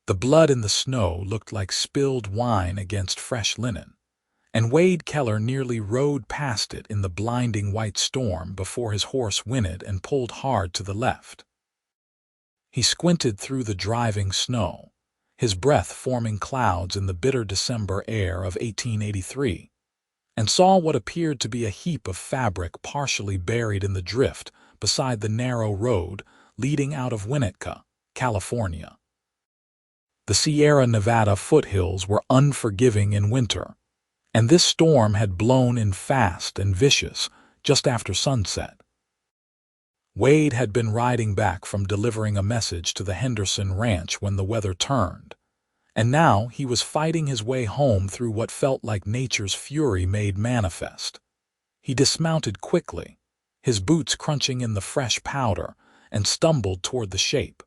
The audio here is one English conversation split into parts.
The blood in the snow looked like spilled wine against fresh linen, and Wade Keller nearly rode past it in the blinding white storm before his horse whinnied and pulled hard to the left. He squinted through the driving snow, his breath forming clouds in the bitter December air of 1883, and saw what appeared to be a heap of fabric partially buried in the drift beside the narrow road leading out of Winnetka, California. The Sierra Nevada foothills were unforgiving in winter, and this storm had blown in fast and vicious just after sunset. Wade had been riding back from delivering a message to the Henderson ranch when the weather turned, and now he was fighting his way home through what felt like nature's fury made manifest. He dismounted quickly, his boots crunching in the fresh powder, and stumbled toward the shape.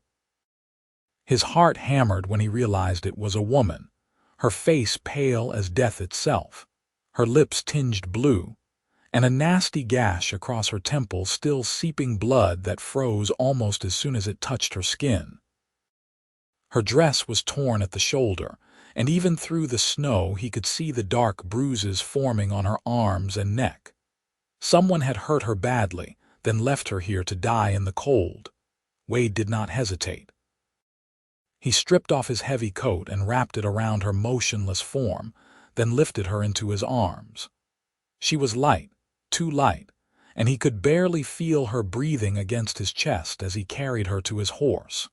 His heart hammered when he realized it was a woman, her face pale as death itself, her lips tinged blue, and a nasty gash across her temple still seeping blood that froze almost as soon as it touched her skin. Her dress was torn at the shoulder, and even through the snow he could see the dark bruises forming on her arms and neck. Someone had hurt her badly, then left her here to die in the cold. Wade did not hesitate. He stripped off his heavy coat and wrapped it around her motionless form, then lifted her into his arms. She was light, too light, and he could barely feel her breathing against his chest as he carried her to his horse.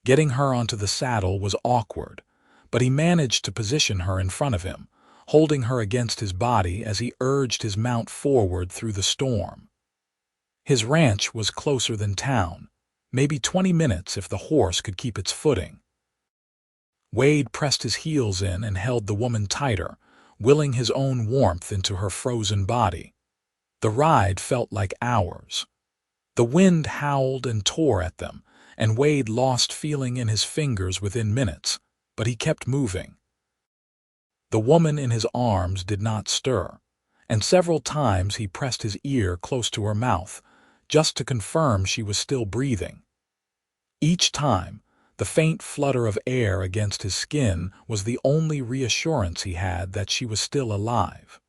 Getting her onto the saddle was awkward, but he managed to position her in front of him, holding her against his body as he urged his mount forward through the storm. His ranch was closer than town, maybe 20 minutes if the horse could keep its footing. Wade pressed his heels in and held the woman tighter, willing his own warmth into her frozen body. The ride felt like hours. The wind howled and tore at them, and Wade lost feeling in his fingers within minutes, but he kept moving. The woman in his arms did not stir, and several times he pressed his ear close to her mouth, just to confirm she was still breathing. Each time, the faint flutter of air against his skin was the only reassurance he had that she was still alive.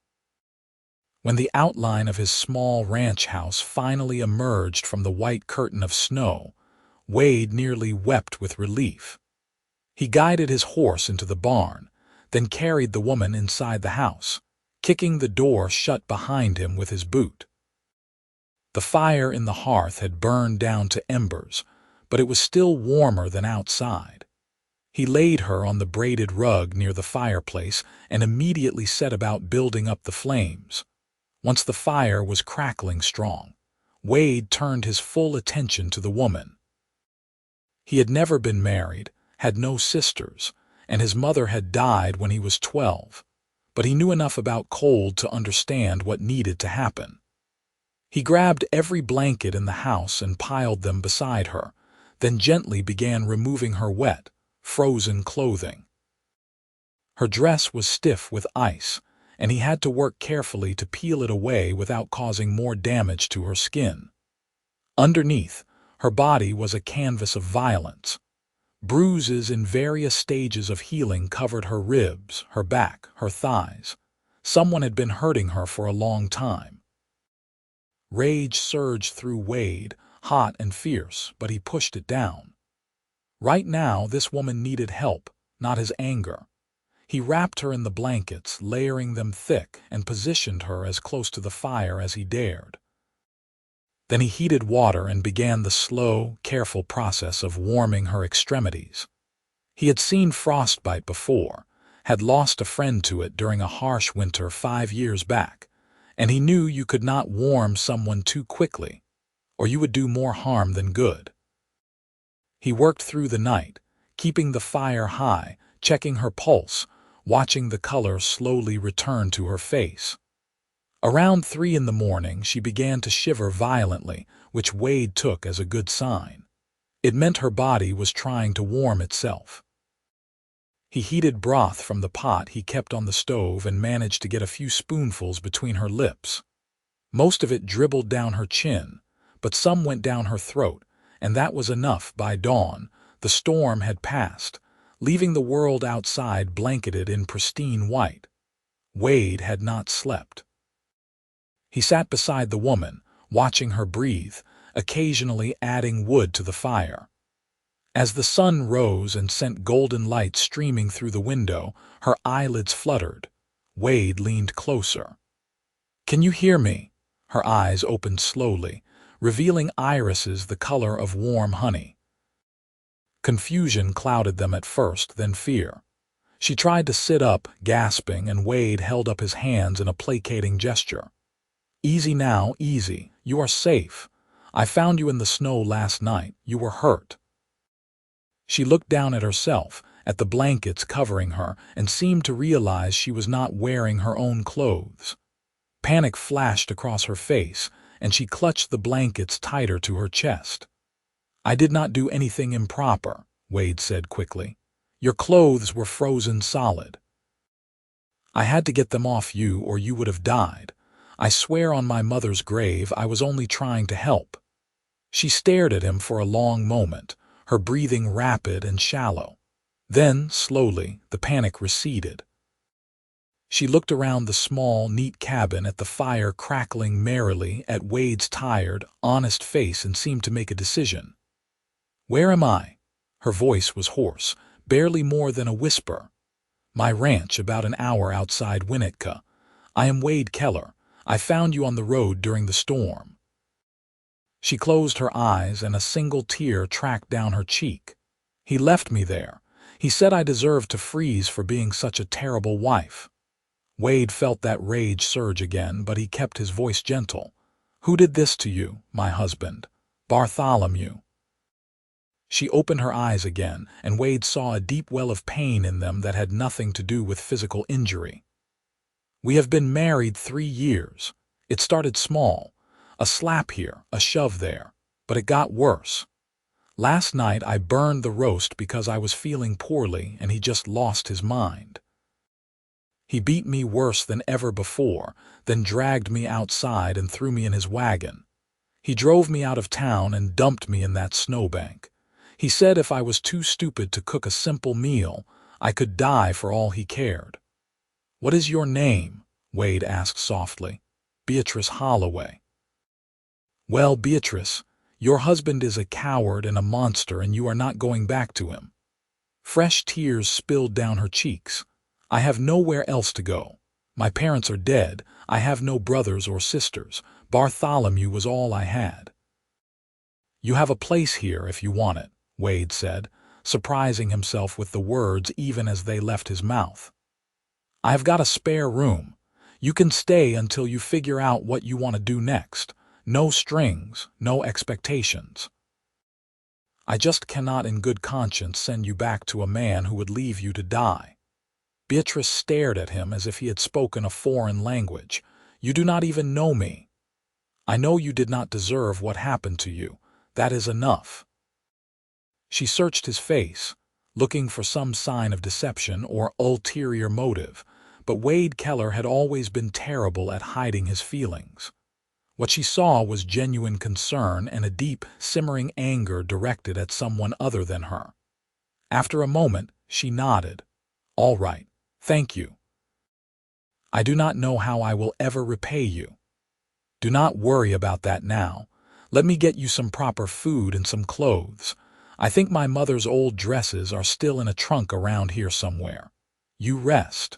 When the outline of his small ranch house finally emerged from the white curtain of snow, Wade nearly wept with relief. He guided his horse into the barn, then carried the woman inside the house, kicking the door shut behind him with his boot. The fire in the hearth had burned down to embers, but it was still warmer than outside. He laid her on the braided rug near the fireplace and immediately set about building up the flames. Once the fire was crackling strong, Wade turned his full attention to the woman. He had never been married, had no sisters, and his mother had died when he was 12, but he knew enough about cold to understand what needed to happen. He grabbed every blanket in the house and piled them beside her, then gently began removing her wet, frozen clothing. Her dress was stiff with ice, and he had to work carefully to peel it away without causing more damage to her skin. Underneath, her body was a canvas of violence. Bruises in various stages of healing covered her ribs, her back, her thighs. Someone had been hurting her for a long time. Rage surged through Wade, hot and fierce, but he pushed it down. Right now, this woman needed help, not his anger. He wrapped her in the blankets, layering them thick, and positioned her as close to the fire as he dared. Then he heated water and began the slow, careful process of warming her extremities. He had seen frostbite before, had lost a friend to it during a harsh winter 5 years back, and he knew you could not warm someone too quickly, or you would do more harm than good. He worked through the night, keeping the fire high, checking her pulse, watching the color slowly return to her face. Around 3 in the morning, she began to shiver violently, which Wade took as a good sign. It meant her body was trying to warm itself. He heated broth from the pot he kept on the stove and managed to get a few spoonfuls between her lips. Most of it dribbled down her chin, but some went down her throat, and that was enough by dawn. The storm had passed, leaving the world outside blanketed in pristine white. Wade had not slept. He sat beside the woman, watching her breathe, occasionally adding wood to the fire. As the sun rose and sent golden light streaming through the window, her eyelids fluttered. Wade leaned closer. "Can you hear me?" Her eyes opened slowly, revealing irises the color of warm honey. Confusion clouded them at first, then fear. She tried to sit up, gasping, and Wade held up his hands in a placating gesture. "Easy now, easy. You are safe. I found you in the snow last night. You were hurt." She looked down at herself, at the blankets covering her, and seemed to realize she was not wearing her own clothes. Panic flashed across her face, and she clutched the blankets tighter to her chest. "I did not do anything improper," Wade said quickly. "Your clothes were frozen solid. I had to get them off you or you would have died. I swear on my mother's grave I was only trying to help." She stared at him for a long moment, her breathing rapid and shallow. Then, slowly, the panic receded. She looked around the small, neat cabin at the fire crackling merrily, at Wade's tired, honest face, and seemed to make a decision. "Where am I?" Her voice was hoarse, barely more than a whisper. "My ranch, about an hour outside Winnetka. I am Wade Keller. I found you on the road during the storm." She closed her eyes, and a single tear tracked down her cheek. "He left me there. He said I deserved to freeze for being such a terrible wife." Wade felt that rage surge again, but he kept his voice gentle. "Who did this to you, my husband?" "Bartholomew." She opened her eyes again, and Wade saw a deep well of pain in them that had nothing to do with physical injury. "We have been married 3 years. It started small. A slap here, a shove there. But it got worse. Last night I burned the roast because I was feeling poorly, and he just lost his mind. He beat me worse than ever before, then dragged me outside and threw me in his wagon. He drove me out of town and dumped me in that snowbank. He said if I was too stupid to cook a simple meal, I could die for all he cared." "What is your name?" Wade asked softly. "Beatrice Holloway." "Well, Beatrice, your husband is a coward and a monster, and you are not going back to him." Fresh tears spilled down her cheeks. "I have nowhere else to go. My parents are dead. I have no brothers or sisters. Bartholomew was all I had." "You have a place here if you want it," Wade said, surprising himself with the words even as they left his mouth. "I have got a spare room. You can stay until you figure out what you want to do next. No strings, no expectations. I just cannot in good conscience send you back to a man who would leave you to die." Beatrice stared at him as if he had spoken a foreign language. "You do not even know me. I know you did not deserve what happened to you. That is enough." She searched his face, looking for some sign of deception or ulterior motive, but Wade Keller had always been terrible at hiding his feelings. What she saw was genuine concern and a deep, simmering anger directed at someone other than her. After a moment, she nodded. "All right, thank you. I do not know how I will ever repay you. Do not worry about that now. Let me get you some proper food and some clothes. I think my mother's old dresses are still in a trunk around here somewhere. You rest."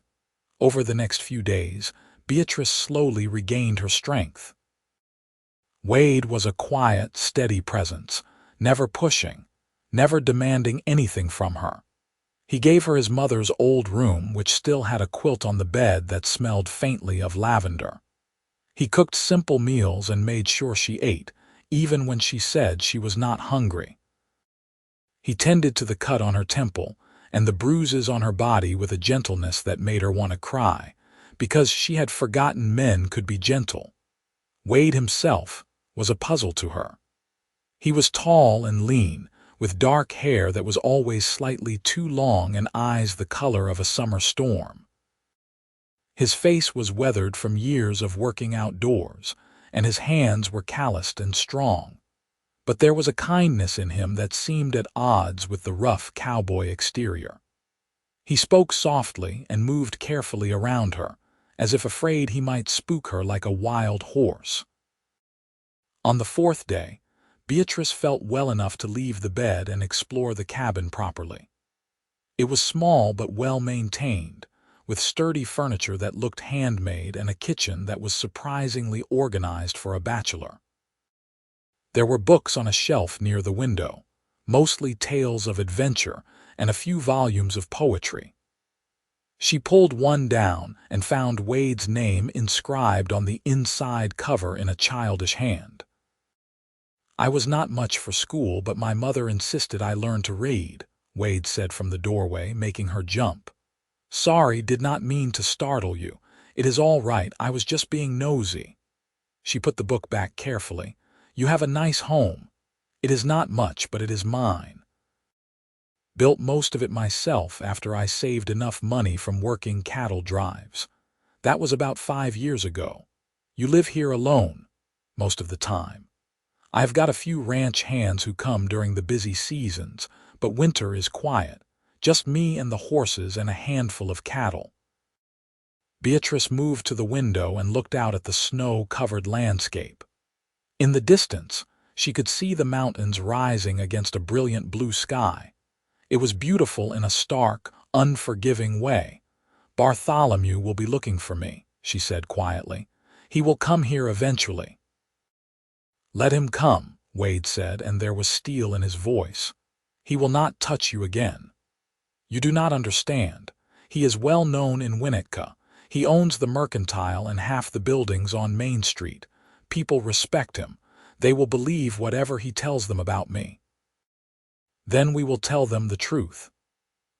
Over the next few days, Beatrice slowly regained her strength. Wade was a quiet, steady presence, never pushing, never demanding anything from her. He gave her his mother's old room, which still had a quilt on the bed that smelled faintly of lavender. He cooked simple meals and made sure she ate, even when she said she was not hungry. He tended to the cut on her temple and the bruises on her body with a gentleness that made her want to cry, because she had forgotten men could be gentle. Wade himself was a puzzle to her. He was tall and lean, with dark hair that was always slightly too long and eyes the color of a summer storm. His face was weathered from years of working outdoors, and his hands were calloused and strong. But there was a kindness in him that seemed at odds with the rough cowboy exterior. He spoke softly and moved carefully around her, as if afraid he might spook her like a wild horse. On the fourth day, Beatrice felt well enough to leave the bed and explore the cabin properly. It was small but well-maintained, with sturdy furniture that looked handmade and a kitchen that was surprisingly organized for a bachelor. There were books on a shelf near the window, mostly tales of adventure and a few volumes of poetry. She pulled one down and found Wade's name inscribed on the inside cover in a childish hand. "I was not much for school, but my mother insisted I learn to read," Wade said from the doorway, making her jump. "Sorry, did not mean to startle you. It is all right, I was just being nosy." She put the book back carefully. "You have a nice home. It is not much, but it is mine. Built most of it myself after I saved enough money from working cattle drives. That was about 5 years ago. You live here alone, most of the time. I've got a few ranch hands who come during the busy seasons, but winter is quiet. Just me and the horses and a handful of cattle." Beatrice moved to the window and looked out at the snow-covered landscape. In the distance, she could see the mountains rising against a brilliant blue sky. It was beautiful in a stark, unforgiving way. "Bartholomew will be looking for me," she said quietly. "He will come here eventually." "Let him come," Wade said, and there was steel in his voice. "He will not touch you again. You do not understand. He is well known in Winnetka. He owns the Mercantile and half the buildings on Main Street. People respect him. They will believe whatever he tells them about me. Then we will tell them the truth."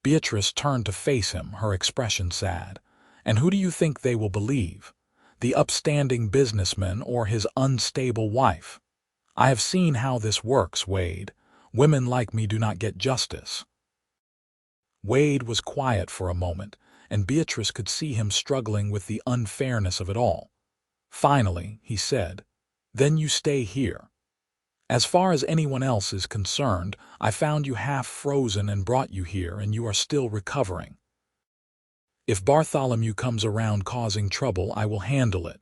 Beatrice turned to face him, her expression sad. "And who do you think they will believe? The upstanding businessman or his unstable wife? I have seen how this works, Wade. Women like me do not get justice." Wade was quiet for a moment, and Beatrice could see him struggling with the unfairness of it all. Finally, he said, "Then you stay here. As far as anyone else is concerned, I found you half frozen and brought you here, and you are still recovering. If Bartholomew comes around causing trouble, I will handle it.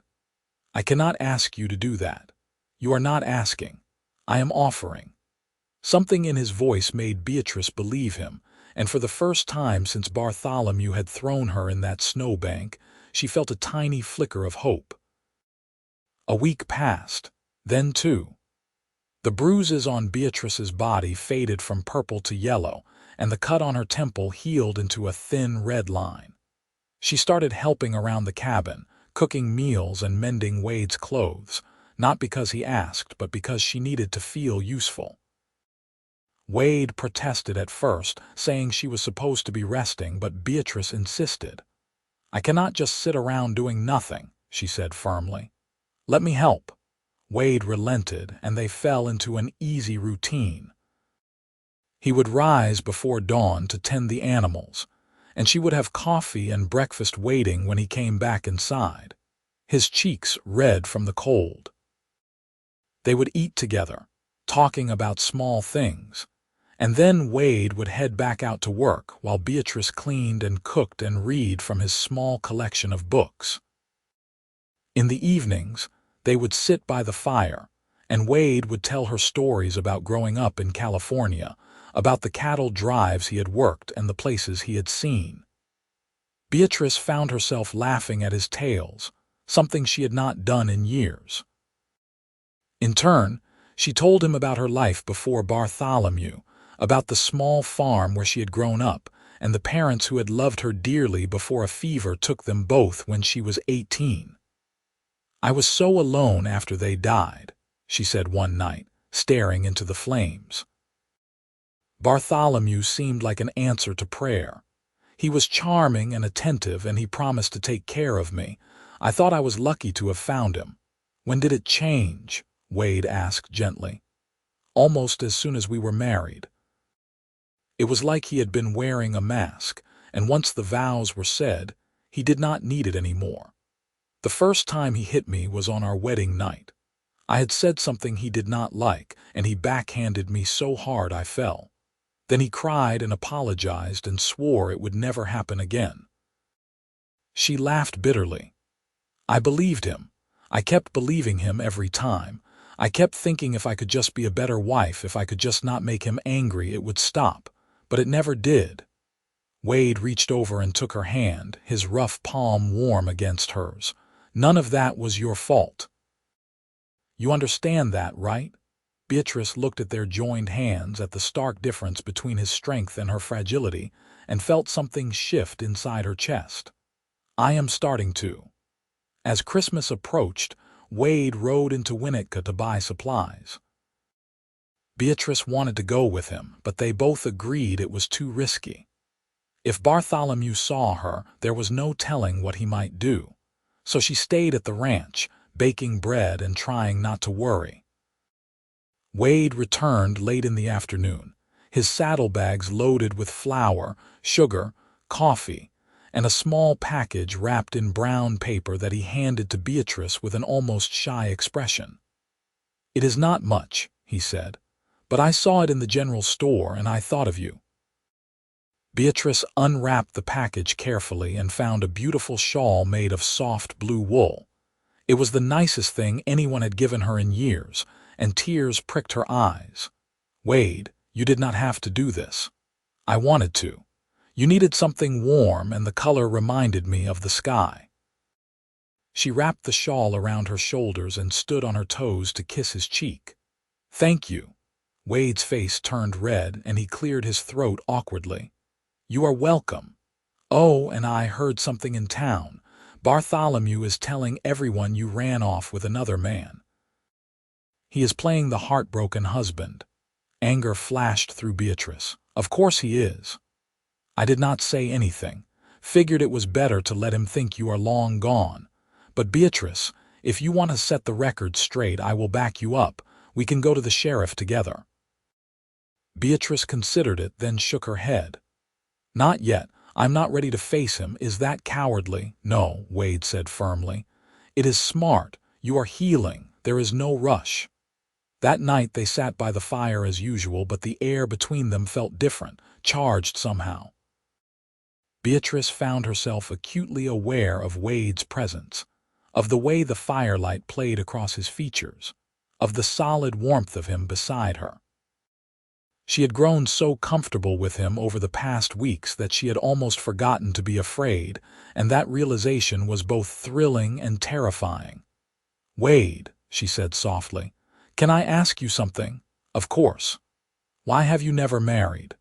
I cannot ask you to do that. You are not asking. I am offering." Something in his voice made Beatrice believe him, and for the first time since Bartholomew had thrown her in that snowbank, she felt a tiny flicker of hope. A week passed, then 2. The bruises on Beatrice's body faded from purple to yellow, and the cut on her temple healed into a thin red line. She started helping around the cabin, cooking meals and mending Wade's clothes, not because he asked, but because she needed to feel useful. Wade protested at first, saying she was supposed to be resting, but Beatrice insisted. "I cannot just sit around doing nothing," she said firmly. "Let me help." Wade relented, and they fell into an easy routine. He would rise before dawn to tend the animals, and she would have coffee and breakfast waiting when he came back inside, his cheeks red from the cold. They would eat together, talking about small things, and then Wade would head back out to work while Beatrice cleaned and cooked and read from his small collection of books. In the evenings, they would sit by the fire, and Wade would tell her stories about growing up in California, about the cattle drives he had worked and the places he had seen. Beatrice found herself laughing at his tales, something she had not done in years. In turn, she told him about her life before Bartholomew, about the small farm where she had grown up, and the parents who had loved her dearly before a fever took them both when she was 18. "I was so alone after they died," she said one night, staring into the flames. "Bartholomew seemed like an answer to prayer. He was charming and attentive, and he promised to take care of me. I thought I was lucky to have found him." "When did it change?" Wade asked gently. "Almost as soon as we were married. It was like he had been wearing a mask, and once the vows were said, he did not need it anymore. The first time he hit me was on our wedding night. I had said something he did not like, and he backhanded me so hard I fell. Then he cried and apologized and swore it would never happen again. She laughed bitterly. I believed him. I kept believing him every time. I kept thinking if I could just be a better wife, if I could just not make him angry, it would stop. But it never did. Wade reached over and took her hand, his rough palm warm against hers. None of that was your fault. You understand that, right? Beatrice looked at their joined hands, at the stark difference between his strength and her fragility, and felt something shift inside her chest. I am starting to. As Christmas approached, Wade rode into Winnetka to buy supplies. Beatrice wanted to go with him, but they both agreed it was too risky. If Bartholomew saw her, there was no telling what he might do. So she stayed at the ranch, baking bread and trying not to worry. Wade returned late in the afternoon, his saddlebags loaded with flour, sugar, coffee, and a small package wrapped in brown paper that he handed to Beatrice with an almost shy expression. "It is not much," he said, "but I saw it in the general store and I thought of you." Beatrice unwrapped the package carefully and found a beautiful shawl made of soft blue wool. It was the nicest thing anyone had given her in years, and tears pricked her eyes. "Wade, you did not have to do this. I wanted to. You needed something warm, and the color reminded me of the sky." She wrapped the shawl around her shoulders and stood on her toes to kiss his cheek. "Thank you." Wade's face turned red, and he cleared his throat awkwardly. "You are welcome. Oh, and I heard something in town. Bartholomew is telling everyone you ran off with another man. He is playing the heartbroken husband." Anger flashed through Beatrice. "Of course he is." "I did not say anything. Figured it was better to let him think you are long gone. But Beatrice, if you want to set the record straight, I will back you up. We can go to the sheriff together." Beatrice considered it, then shook her head. "Not yet. I'm not ready to face him. Is that cowardly?" "No," Wade said firmly. "It is smart. You are healing. There is no rush." That night they sat by the fire as usual, but the air between them felt different, charged somehow. Beatrice found herself acutely aware of Wade's presence, of the way the firelight played across his features, of the solid warmth of him beside her. She had grown so comfortable with him over the past weeks that she had almost forgotten to be afraid, and that realization was both thrilling and terrifying. "Wade," she said softly, "can I ask you something?" "Of course. Why have you never married?"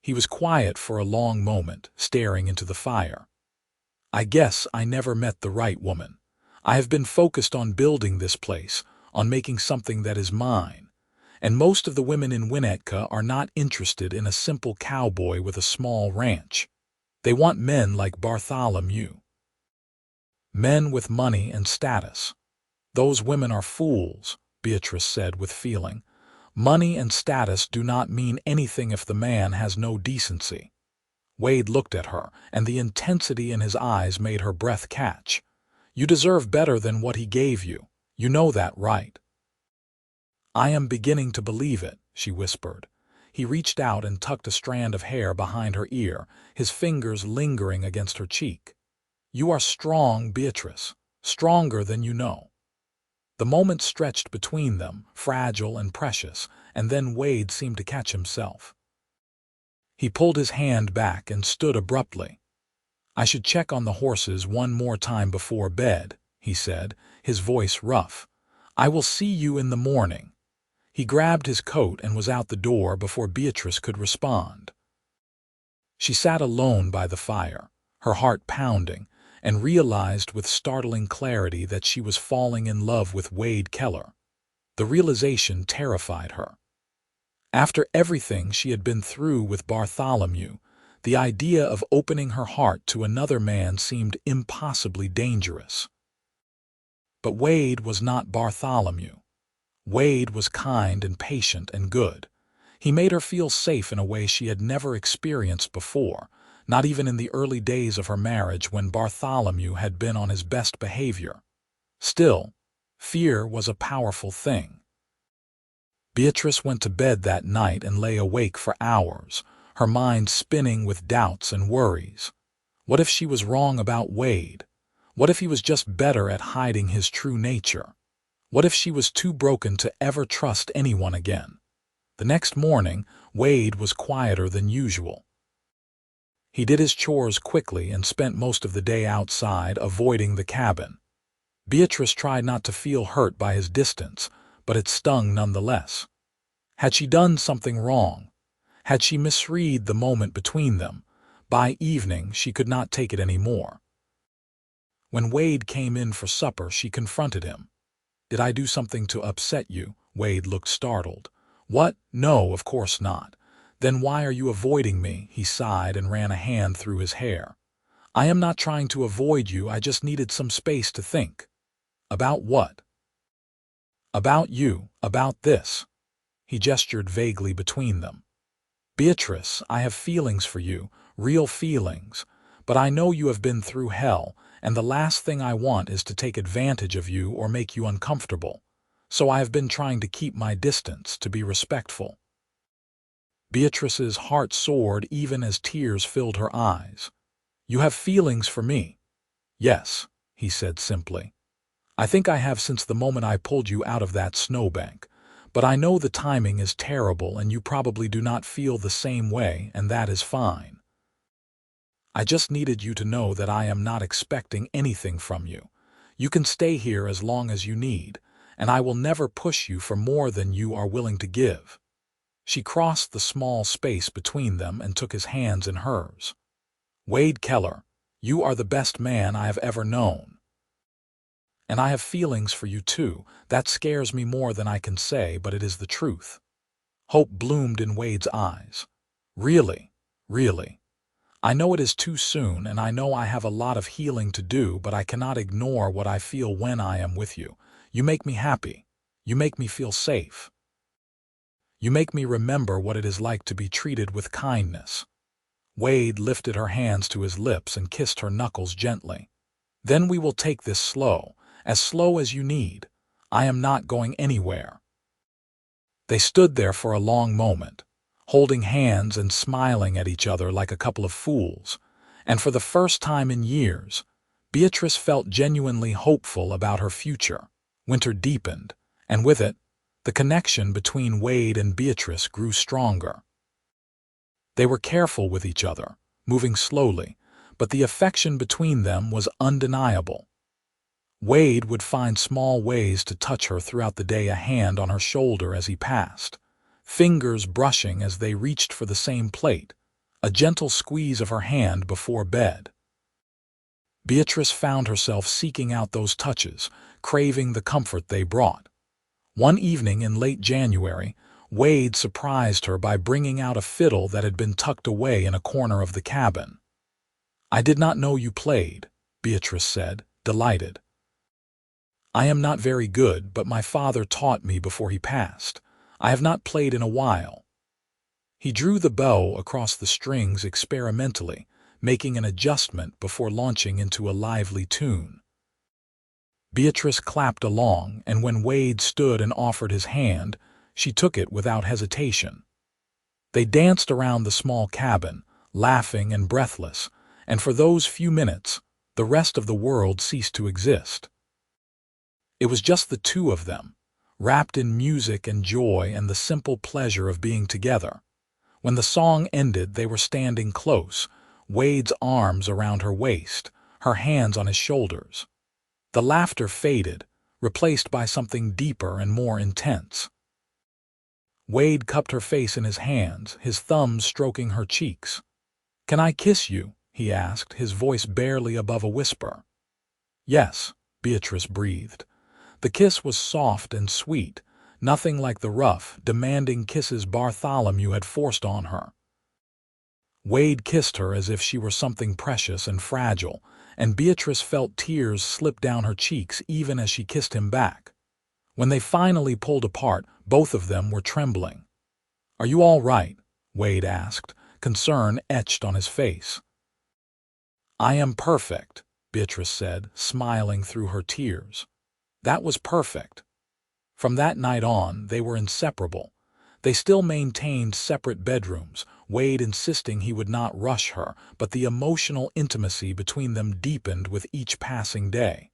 He was quiet for a long moment, staring into the fire. "I guess I never met the right woman. I have been focused on building this place, on making something that is mine. And most of the women in Winnetka are not interested in a simple cowboy with a small ranch. They want men like Bartholomew. Men with money and status. Those women are fools," Beatrice said with feeling. "Money and status do not mean anything if the man has no decency." Wade looked at her, and the intensity in his eyes made her breath catch. "You deserve better than what he gave you. You know that, right?" "I am beginning to believe it," she whispered. He reached out and tucked a strand of hair behind her ear, his fingers lingering against her cheek. "You are strong, Beatrice, stronger than you know." The moment stretched between them, fragile and precious, and then Wade seemed to catch himself. He pulled his hand back and stood abruptly. "I should check on the horses one more time before bed," he said, his voice rough. "I will see you in the morning." He grabbed his coat and was out the door before Beatrice could respond. She sat alone by the fire, her heart pounding, and realized with startling clarity that she was falling in love with Wade Keller. The realization terrified her. After everything she had been through with Bartholomew, the idea of opening her heart to another man seemed impossibly dangerous. But Wade was not Bartholomew. Wade was kind and patient and good. He made her feel safe in a way she had never experienced before, not even in the early days of her marriage when Bartholomew had been on his best behavior. Still, Fear was a powerful thing. Beatrice went to bed that night and lay awake for hours, her mind spinning with doubts and worries. What if she was wrong about Wade? What if he was just better at hiding his true nature? What if she was too broken to ever trust anyone again? The next morning, Wade was quieter than usual. He did his chores quickly and spent most of the day outside, avoiding the cabin. Beatrice tried not to feel hurt by his distance, but it stung nonetheless. Had she done something wrong? Had she misread the moment between them? By evening, she could not take it anymore. When Wade came in for supper, she confronted him. "Did I do something to upset you?" Wade looked startled. "What? No, of course not." "Then why are you avoiding me?" He sighed and ran a hand through his hair. "I am not trying to avoid you, I just needed some space to think." "About what?" "About you, about this." He gestured vaguely between them. "Beatrice, I have feelings for you, real feelings, but I know you have been through hell, and the last thing I want is to take advantage of you or make you uncomfortable. So I have been trying to keep my distance, to be respectful." Beatrice's heart soared even as tears filled her eyes. "You have feelings for me?" "Yes," he said simply. "I think I have since the moment I pulled you out of that snowbank. But I know the timing is terrible and you probably do not feel the same way, and that is fine. I just needed you to know that I am not expecting anything from you. You can stay here as long as you need, and I will never push you for more than you are willing to give." She crossed the small space between them and took his hands in hers. "Wade Keller, you are the best man I have ever known. And I have feelings for you too. That scares me more than I can say, but it is the truth." Hope bloomed in Wade's eyes. "Really? Really? I know it is too soon, and I know I have a lot of healing to do, but I cannot ignore what I feel when I am with you. You make me happy. You make me feel safe. You make me remember what it is like to be treated with kindness." Wade lifted her hands to his lips and kissed her knuckles gently. "Then we will take this slow as you need. I am not going anywhere." They stood there for a long moment, holding hands and smiling at each other like a couple of fools, and for the first time in years, Beatrice felt genuinely hopeful about her future. Winter deepened, and with it, the connection between Wade and Beatrice grew stronger. They were careful with each other, moving slowly, but the affection between them was undeniable. Wade would find small ways to touch her throughout the day, a hand on her shoulder as he passed, fingers brushing as they reached for the same plate, a gentle squeeze of her hand before bed. Beatrice found herself seeking out those touches, craving the comfort they brought. One evening in late January, Wade surprised her by bringing out a fiddle that had been tucked away in a corner of the cabin. "I did not know you played," Beatrice said, delighted. "I am not very good, but my father taught me before he passed. I have not played in a while." He drew the bow across the strings experimentally, making an adjustment before launching into a lively tune. Beatrice clapped along, and when Wade stood and offered his hand, she took it without hesitation. They danced around the small cabin, laughing and breathless, and for those few minutes, the rest of the world ceased to exist. It was just the two of them, wrapped in music and joy and the simple pleasure of being together. When the song ended, they were standing close, Wade's arms around her waist, her hands on his shoulders. The laughter faded, replaced by something deeper and more intense. Wade cupped her face in his hands, his thumbs stroking her cheeks. "Can I kiss you?" he asked, his voice barely above a whisper. "Yes," Beatrice breathed. The kiss was soft and sweet, nothing like the rough, demanding kisses Bartholomew had forced on her. Wade kissed her as if she were something precious and fragile, and Beatrice felt tears slip down her cheeks even as she kissed him back. When they finally pulled apart, both of them were trembling. "Are you all right?" Wade asked, concern etched on his face. "I am perfect," Beatrice said, smiling through her tears. That was perfect. From that night on, they were inseparable. They still maintained separate bedrooms, Wade insisting he would not rush her, but the emotional intimacy between them deepened with each passing day.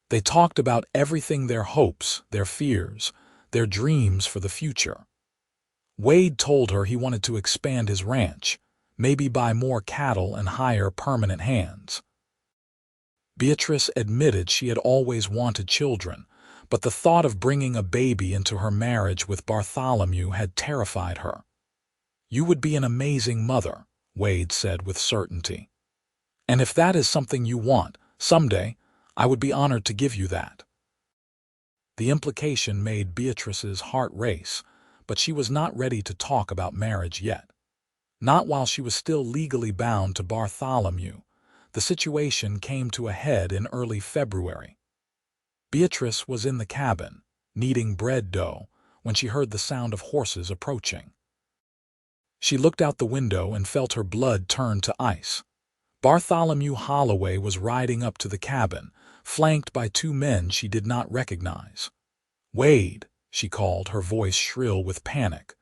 They talked about everything: their hopes, their fears, their dreams for the future. Wade told her he wanted to expand his ranch, maybe buy more cattle and hire permanent hands. Beatrice admitted she had always wanted children, but the thought of bringing a baby into her marriage with Bartholomew had terrified her. "You would be an amazing mother," Wade said with certainty. "And if that is something you want, someday, I would be honored to give you that." The implication made Beatrice's heart race, but she was not ready to talk about marriage yet. Not while she was still legally bound to Bartholomew. The situation came to a head in early February. Beatrice was in the cabin, kneading bread dough, when she heard the sound of horses approaching. She looked out the window and felt her blood turn to ice. Bartholomew Holloway was riding up to the cabin, flanked by two men she did not recognize. "Wade," she called, her voice shrill with panic.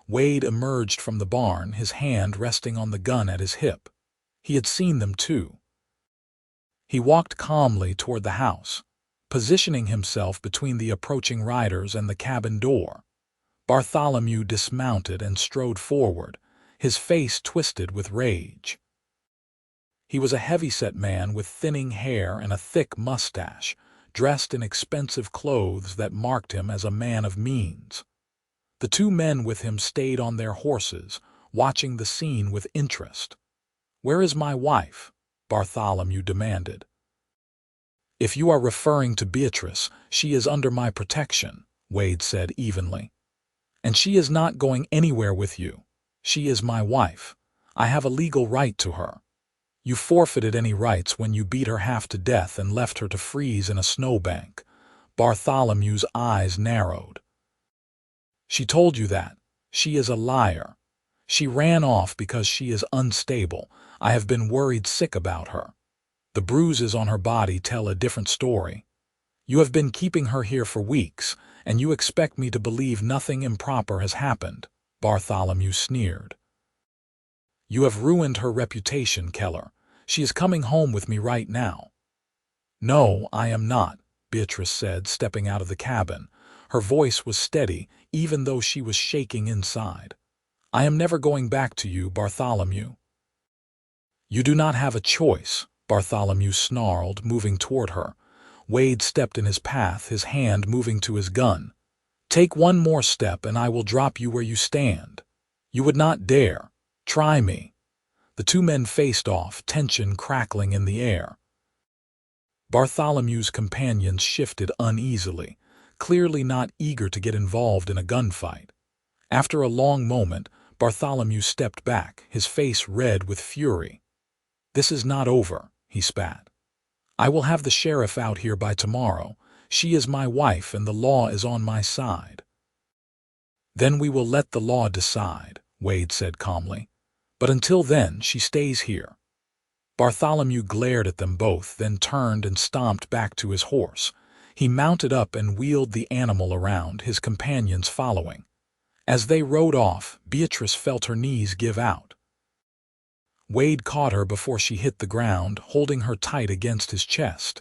Wade emerged from the barn, his hand resting on the gun at his hip. He had seen them too. He walked calmly toward the house, positioning himself between the approaching riders and the cabin door. Bartholomew dismounted and strode forward, his face twisted with rage. He was a heavy-set man with thinning hair and a thick mustache, dressed in expensive clothes that marked him as a man of means. The two men with him stayed on their horses, watching the scene with interest. "Where is my wife?" Bartholomew demanded. "If you are referring to Beatrice, she is under my protection," Wade said evenly. "And she is not going anywhere with you. She is my wife. I have a legal right to her. You forfeited any rights when you beat her half to death and left her to freeze in a snowbank." Bartholomew's eyes narrowed. "She told you that. She is a liar. She ran off because she is unstable. I have been worried sick about her. The bruises on her body tell a different story. You have been keeping her here for weeks, and you expect me to believe nothing improper has happened," Bartholomew sneered. "You have ruined her reputation, Keller. She is coming home with me right now." "No, I am not," Beatrice said, stepping out of the cabin. Her voice was steady, even though she was shaking inside. "I am never going back to you, Bartholomew." "You do not have a choice," Bartholomew snarled, moving toward her. Wade stepped in his path, his hand moving to his gun. "Take one more step and I will drop you where you stand. You would not dare. Try me." The two men faced off, tension crackling in the air. Bartholomew's companions shifted uneasily, clearly not eager to get involved in a gunfight. After a long moment, Bartholomew stepped back, his face red with fury. "This is not over," he spat. "I will have the sheriff out here by tomorrow. She is my wife and the law is on my side." "Then we will let the law decide," Wade said calmly. "But until then, she stays here." Bartholomew glared at them both, then turned and stomped back to his horse. He mounted up and wheeled the animal around, his companions following. As they rode off, Beatrice felt her knees give out. Wade caught her before she hit the ground, holding her tight against his chest.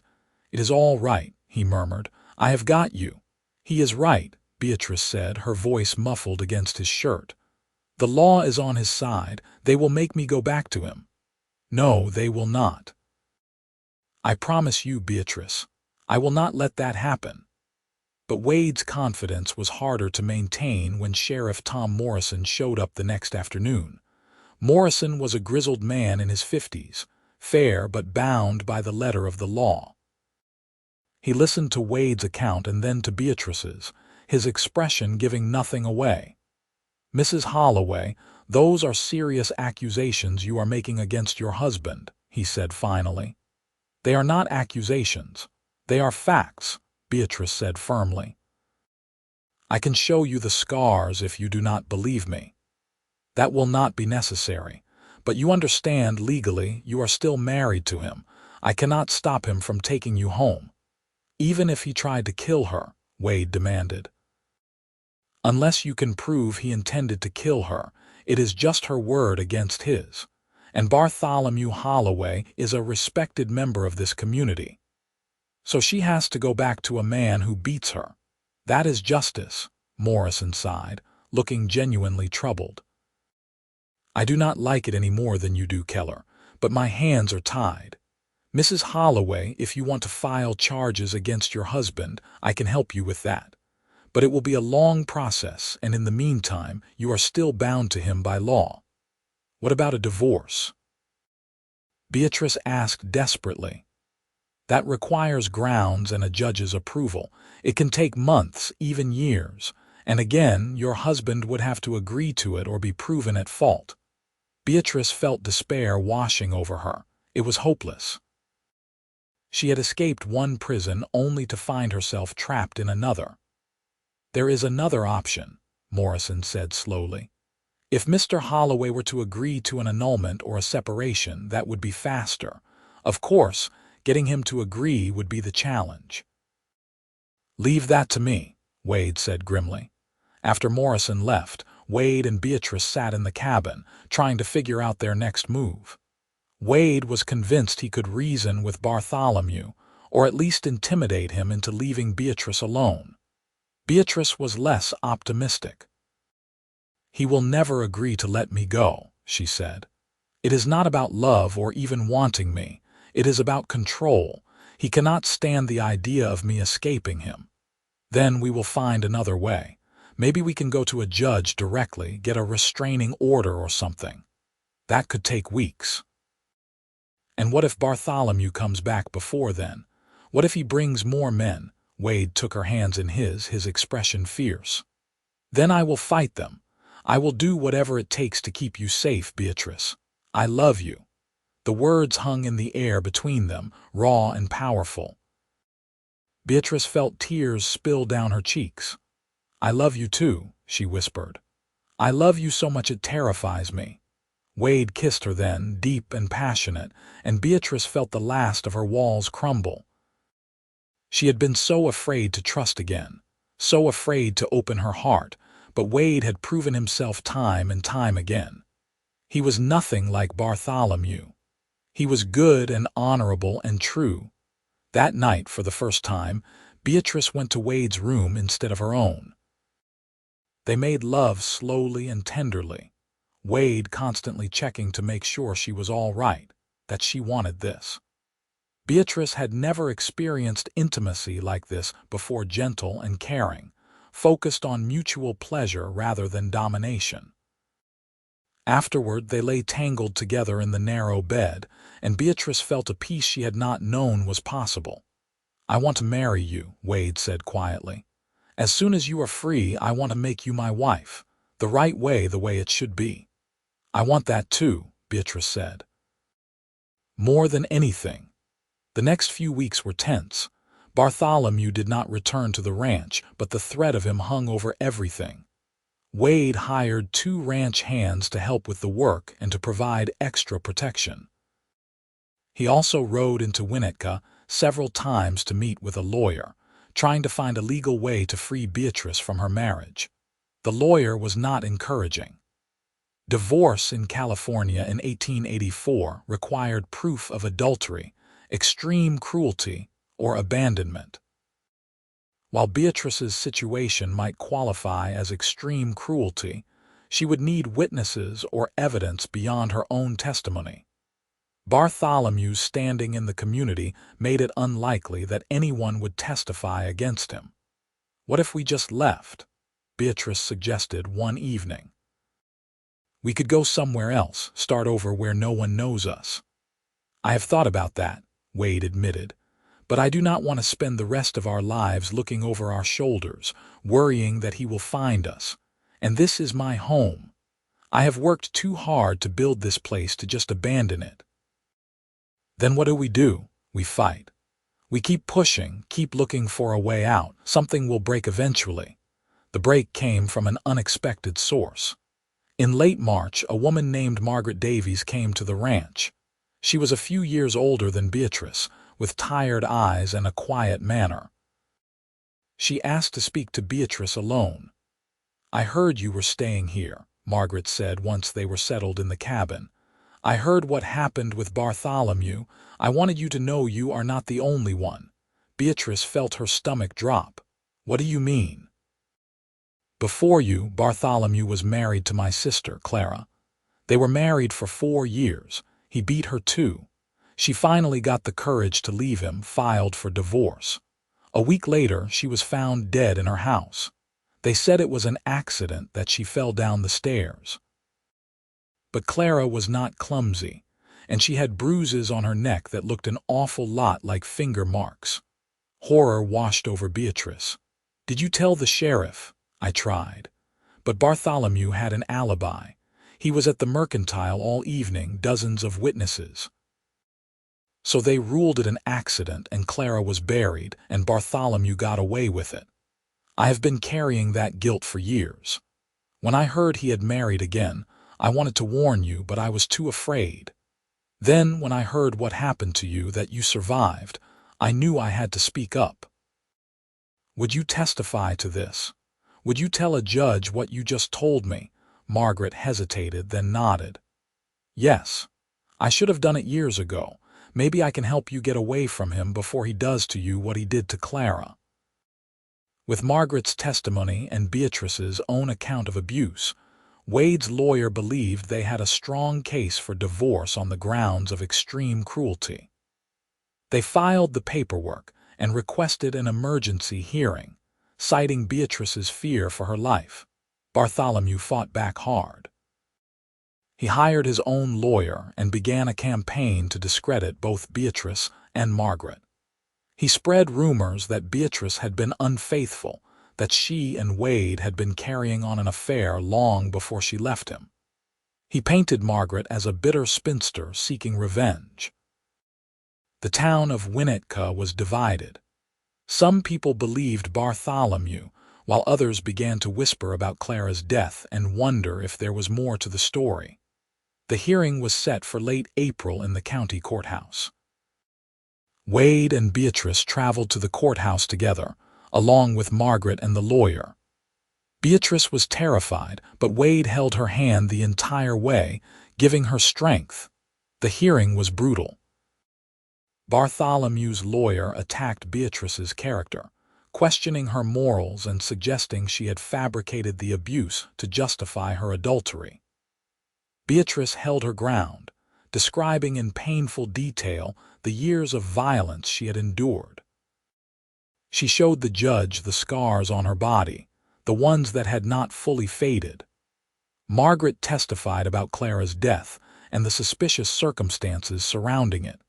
"It is all right," he murmured. "I have got you." "He is right," Beatrice said, her voice muffled against his shirt. "The law is on his side. They will make me go back to him." "No, they will not." "I promise you, Beatrice. I will not let that happen." But Wade's confidence was harder to maintain when Sheriff Tom Morrison showed up the next afternoon. Morrison was a grizzled man in his 50s, fair but bound by the letter of the law. He listened to Wade's account and then to Beatrice's, his expression giving nothing away. "Mrs. Holloway, those are serious accusations you are making against your husband," he said finally. "They are not accusations. They are facts," Beatrice said firmly. "I can show you the scars if you do not believe me." "That will not be necessary. But you understand, legally, you are still married to him. I cannot stop him from taking you home." Even if he tried to kill her, Wade demanded. Unless you can prove he intended to kill her, it is just her word against his. And Bartholomew Holloway is a respected member of this community. So she has to go back to a man who beats her. That is justice, Morrison sighed, looking genuinely troubled. I do not like it any more than you do, Keller, but my hands are tied. Mrs. Holloway, if you want to file charges against your husband, I can help you with that. But it will be a long process, and in the meantime, you are still bound to him by law. What about a divorce? Beatrice asked desperately. That requires grounds and a judge's approval. It can take months, even years. And again, your husband would have to agree to it or be proven at fault. Beatrice felt despair washing over her. It was hopeless. She had escaped one prison only to find herself trapped in another. There is another option, Morrison said slowly. If Mr. Holloway were to agree to an annulment or a separation, that would be faster. Of course, getting him to agree would be the challenge. Leave that to me, Wade said grimly. After Morrison left, Wade and Beatrice sat in the cabin, trying to figure out their next move. Wade was convinced he could reason with Bartholomew, or at least intimidate him into leaving Beatrice alone. Beatrice was less optimistic. He will never agree to let me go, she said. It is not about love or even wanting me. It is about control. He cannot stand the idea of me escaping him. Then we will find another way. Maybe we can go to a judge directly, get a restraining order or something. That could take weeks. And what if Bartholomew comes back before then? What if he brings more men? Wade took her hands in his expression fierce. Then I will fight them. I will do whatever it takes to keep you safe, Beatrice. I love you. The words hung in the air between them, raw and powerful. Beatrice felt tears spill down her cheeks. I love you too, she whispered. I love you so much it terrifies me. Wade kissed her then, deep and passionate, and Beatrice felt the last of her walls crumble. She had been so afraid to trust again, so afraid to open her heart, but Wade had proven himself time and time again. He was nothing like Bartholomew. He was good and honorable and true. That night, for the first time, Beatrice went to Wade's room instead of her own. They made love slowly and tenderly, Wade constantly checking to make sure she was all right, that she wanted this. Beatrice had never experienced intimacy like this before, gentle and caring, focused on mutual pleasure rather than domination. Afterward, they lay tangled together in the narrow bed, and Beatrice felt a peace she had not known was possible. I want to marry you, Wade said quietly. As soon as you are free, I want to make you my wife, the right way, the way it should be. I want that too, Beatrice said. More than anything. The next few weeks were tense. Bartholomew did not return to the ranch, but the threat of him hung over everything. Wade hired 2 ranch hands to help with the work and to provide extra protection. He also rode into Winnetka several times to meet with a lawyer, trying to find a legal way to free Beatrice from her marriage. The lawyer was not encouraging. Divorce in California in 1884 required proof of adultery, extreme cruelty, or abandonment. While Beatrice's situation might qualify as extreme cruelty, she would need witnesses or evidence beyond her own testimony. Bartholomew's standing in the community made it unlikely that anyone would testify against him. What if we just left? Beatrice suggested one evening. We could go somewhere else, start over where no one knows us. I have thought about that, Wade admitted, but I do not want to spend the rest of our lives looking over our shoulders, worrying that he will find us. And this is my home. I have worked too hard to build this place to just abandon it. Then what do? We fight. We keep pushing, keep looking for a way out. Something will break eventually. The break came from an unexpected source. In late March, a woman named Margaret Davies came to the ranch. She was a few years older than Beatrice, with tired eyes and a quiet manner. She asked to speak to Beatrice alone. "I heard you were staying here," Margaret said once they were settled in the cabin. "I heard what happened with Bartholomew. I wanted you to know you are not the only one." Beatrice felt her stomach drop. "What do you mean?" "Before you, Bartholomew was married to my sister, Clara. They were married for 4 years. He beat her too. She finally got the courage to leave him, filed for divorce. A week later, she was found dead in her house. They said it was an accident, that she fell down the stairs. But Clara was not clumsy, and she had bruises on her neck that looked an awful lot like finger marks." Horror washed over Beatrice. "Did you tell the sheriff?" "I tried. But Bartholomew had an alibi. He was at the mercantile all evening, dozens of witnesses. So they ruled it an accident, and Clara was buried, and Bartholomew got away with it. I have been carrying that guilt for years. When I heard he had married again, I wanted to warn you, but I was too afraid. Then, when I heard what happened to you, that you survived, I knew I had to speak up." "Would you testify to this? Would you tell a judge what you just told me?" Margaret hesitated, then nodded. "Yes. I should have done it years ago. Maybe I can help you get away from him before he does to you what he did to Clara." With Margaret's testimony and Beatrice's own account of abuse, Wade's lawyer believed they had a strong case for divorce on the grounds of extreme cruelty. They filed the paperwork and requested an emergency hearing, citing Beatrice's fear for her life. Bartholomew fought back hard. He hired his own lawyer and began a campaign to discredit both Beatrice and Margaret. He spread rumors that Beatrice had been unfaithful, that she and Wade had been carrying on an affair long before she left him. He painted Margaret as a bitter spinster seeking revenge. The town of Winnetka was divided. Some people believed Bartholomew, while others began to whisper about Clara's death and wonder if there was more to the story. The hearing was set for late April in the county courthouse. Wade and Beatrice traveled to the courthouse together, along with Margaret and the lawyer. Beatrice was terrified, but Wade held her hand the entire way, giving her strength. The hearing was brutal. Bartholomew's lawyer attacked Beatrice's character, questioning her morals and suggesting she had fabricated the abuse to justify her adultery. Beatrice held her ground, describing in painful detail the years of violence she had endured. She showed the judge the scars on her body, the ones that had not fully faded. Margaret testified about Clara's death and the suspicious circumstances surrounding it.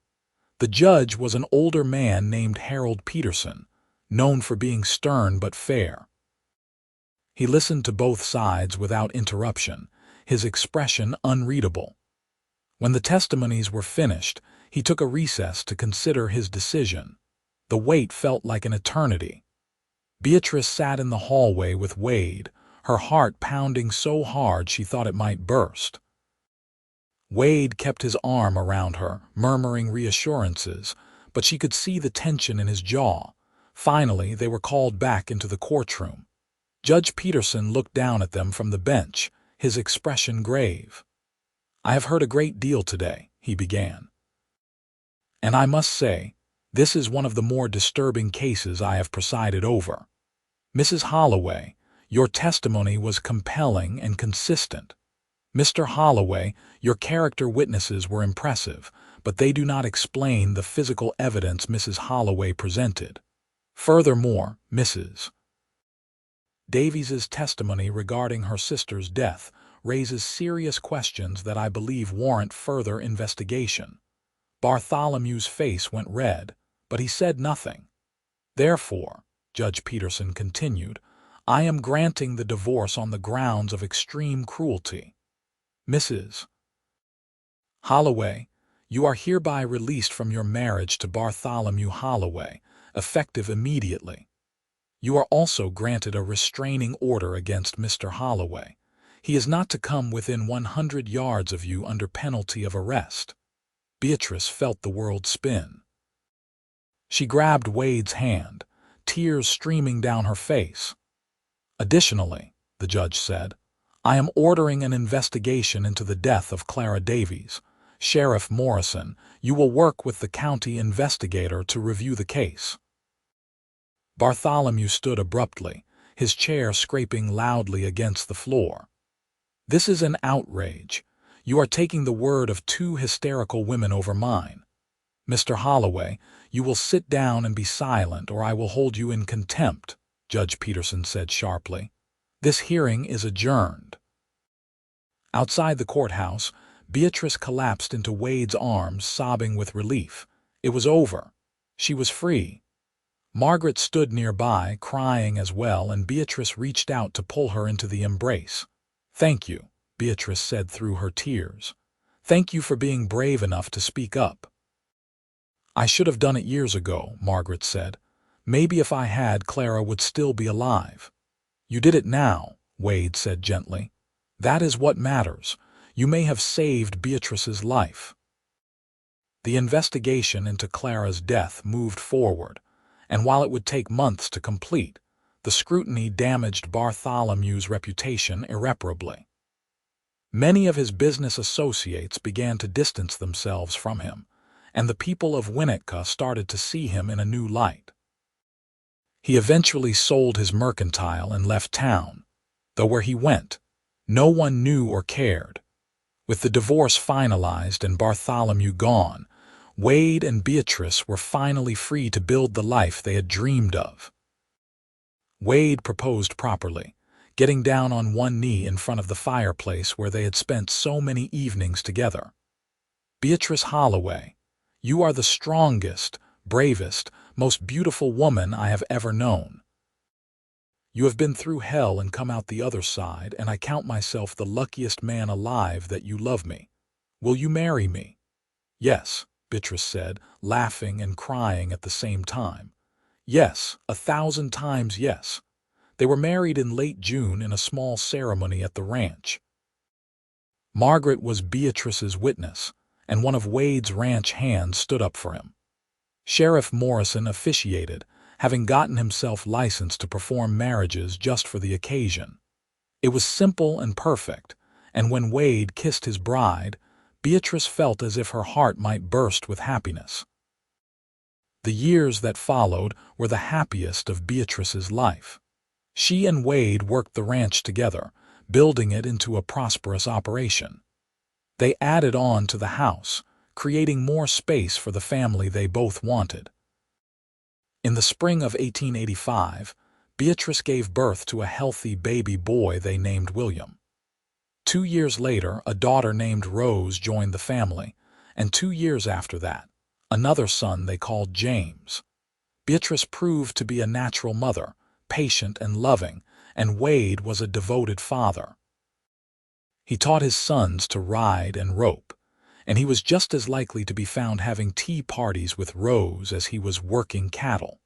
The judge was an older man named Harold Peterson, known for being stern but fair. He listened to both sides without interruption, his expression unreadable. When the testimonies were finished, he took a recess to consider his decision. The wait felt like an eternity. Beatrice sat in the hallway with Wade, her heart pounding so hard she thought it might burst. Wade kept his arm around her, murmuring reassurances, but she could see the tension in his jaw. Finally, they were called back into the courtroom. Judge Peterson looked down at them from the bench, his expression grave. "I have heard a great deal today," he began. "And I must say, this is one of the more disturbing cases I have presided over. Mrs. Holloway, your testimony was compelling and consistent. Mr. Holloway, your character witnesses were impressive, but they do not explain the physical evidence Mrs. Holloway presented. Furthermore, Mrs. Davies's testimony regarding her sister's death raises serious questions that I believe warrant further investigation." Bartholomew's face went red, but he said nothing. "Therefore," Judge Peterson continued, "I am granting the divorce on the grounds of extreme cruelty. Mrs. Holloway, you are hereby released from your marriage to Bartholomew Holloway, effective immediately. You are also granted a restraining order against Mr. Holloway. He is not to come within 100 yards of you under penalty of arrest." Beatrice felt the world spin. She grabbed Wade's hand, tears streaming down her face. "Additionally," the judge said, "I am ordering an investigation into the death of Clara Davies. Sheriff Morrison, you will work with the county investigator to review the case." Bartholomew stood abruptly, his chair scraping loudly against the floor. "This is an outrage. You are taking the word of two hysterical women over mine. Mr. Holloway, you will sit down and be silent, or I will hold you in contempt," Judge Peterson said sharply. "This hearing is adjourned." Outside the courthouse, Beatrice collapsed into Wade's arms, sobbing with relief. It was over. She was free. Margaret stood nearby, crying as well, and Beatrice reached out to pull her into the embrace. "Thank you," Beatrice said through her tears. "Thank you for being brave enough to speak up." "I should have done it years ago," Margaret said. "Maybe if I had, Clara would still be alive." "You did it now," Wade said gently. "That is what matters. You may have saved Beatrice's life." The investigation into Clara's death moved forward, and while it would take months to complete, the scrutiny damaged Bartholomew's reputation irreparably. Many of his business associates began to distance themselves from him, and the people of Winnetka started to see him in a new light. He eventually sold his mercantile and left town, though where he went, no one knew or cared. With the divorce finalized and Bartholomew gone, Wade and Beatrice were finally free to build the life they had dreamed of. Wade proposed properly, getting down on one knee in front of the fireplace where they had spent so many evenings together. "Beatrice Holloway, you are the strongest, bravest, most beautiful woman I have ever known. You have been through hell and come out the other side, and I count myself the luckiest man alive that you love me. Will you marry me?" "Yes," Beatrice said, laughing and crying at the same time. "Yes, 1,000 times yes." They were married in late June in a small ceremony at the ranch. Margaret was Beatrice's witness, and one of Wade's ranch hands stood up for him. Sheriff Morrison officiated, having gotten himself licensed to perform marriages just for the occasion. It was simple and perfect, and when Wade kissed his bride, Beatrice felt as if her heart might burst with happiness. The years that followed were the happiest of Beatrice's life. She and Wade worked the ranch together, building it into a prosperous operation. They added on to the house, creating more space for the family they both wanted. In the spring of 1885, Beatrice gave birth to a healthy baby boy they named William. 2 years later, a daughter named Rose joined the family, and 2 years after that, another son they called James. Beatrice proved to be a natural mother, patient and loving, and Wade was a devoted father. He taught his sons to ride and rope, and he was just as likely to be found having tea parties with Rose as he was working cattle.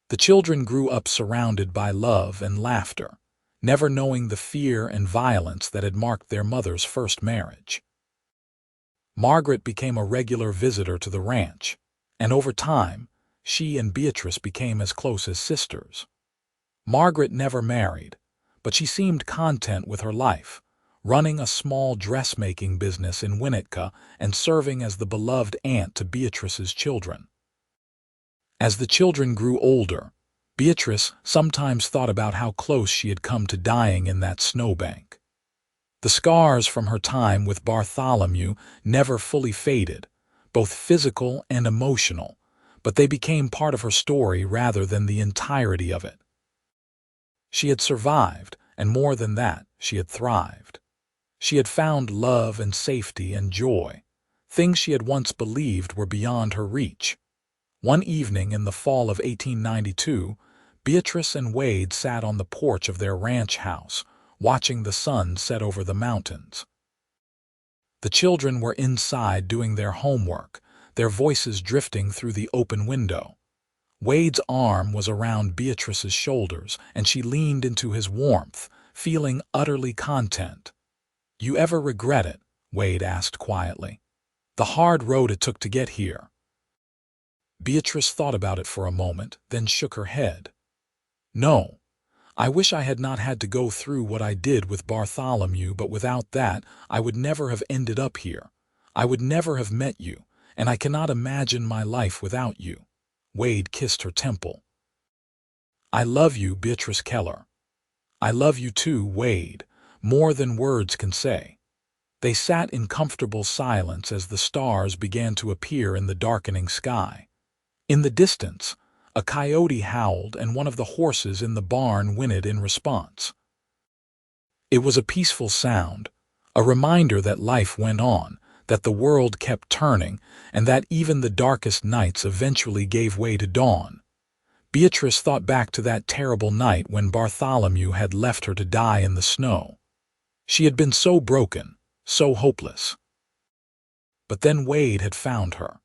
The children grew up surrounded by love and laughter, never knowing the fear and violence that had marked their mother's first marriage. Margaret became a regular visitor to the ranch, and over time, she and Beatrice became as close as sisters. Margaret never married, but she seemed content with her life, running a small dressmaking business in Winnetka and serving as the beloved aunt to Beatrice's children. As the children grew older, Beatrice sometimes thought about how close she had come to dying in that snowbank. The scars from her time with Bartholomew never fully faded, both physical and emotional, but they became part of her story rather than the entirety of it. She had survived, and more than that, she had thrived. She had found love and safety and joy, things she had once believed were beyond her reach. One evening in the fall of 1892, Beatrice and Wade sat on the porch of their ranch house, watching the sun set over the mountains. The children were inside doing their homework, their voices drifting through the open window. Wade's arm was around Beatrice's shoulders, and she leaned into his warmth, feeling utterly content. "You ever regret it?" Wade asked quietly. "The hard road it took to get here." Beatrice thought about it for a moment, then shook her head. No, I wish I had not had to go through what I did with Bartholomew, but without that, I would never have ended up here. I would never have met you, and I cannot imagine my life without you. Wade kissed her temple. I love you, Beatrice Keller. I love you too, Wade, more than words can say. They sat in comfortable silence as the stars began to appear in the darkening sky. In the distance, a coyote howled and one of the horses in the barn whinnied in response. It was a peaceful sound, a reminder that life went on, that the world kept turning, and that even the darkest nights eventually gave way to dawn. Beatrice thought back to that terrible night when Bartholomew had left her to die in the snow. She had been so broken, so hopeless. But then Wade had found her.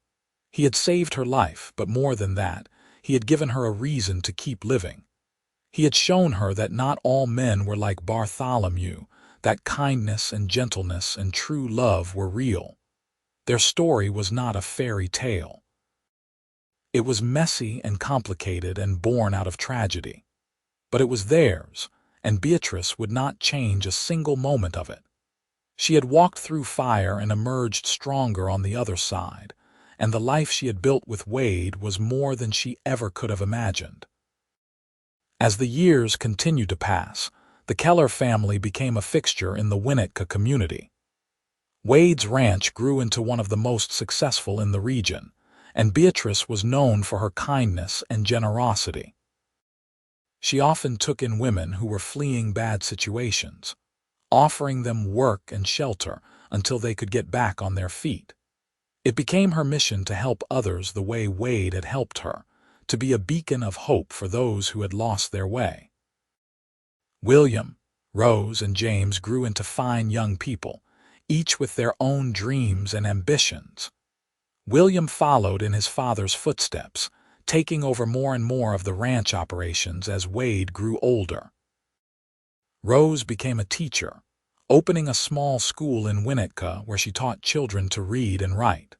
He had saved her life, but more than that, he had given her a reason to keep living. He had shown her that not all men were like Bartholomew, that kindness and gentleness and true love were real. Their story was not a fairy tale. It was messy and complicated and born out of tragedy. But it was theirs, and Beatrice would not change a single moment of it. She had walked through fire and emerged stronger on the other side, and the life she had built with Wade was more than she ever could have imagined. As the years continued to pass, the Keller family became a fixture in the Winnetka community. Wade's ranch grew into one of the most successful in the region, and Beatrice was known for her kindness and generosity. She often took in women who were fleeing bad situations, offering them work and shelter until they could get back on their feet. It became her mission to help others the way Wade had helped her, to be a beacon of hope for those who had lost their way. William, Rose, and James grew into fine young people, each with their own dreams and ambitions. William followed in his father's footsteps, taking over more and more of the ranch operations as Wade grew older. Rose became a teacher, opening a small school in Winnetka where she taught children to read and write.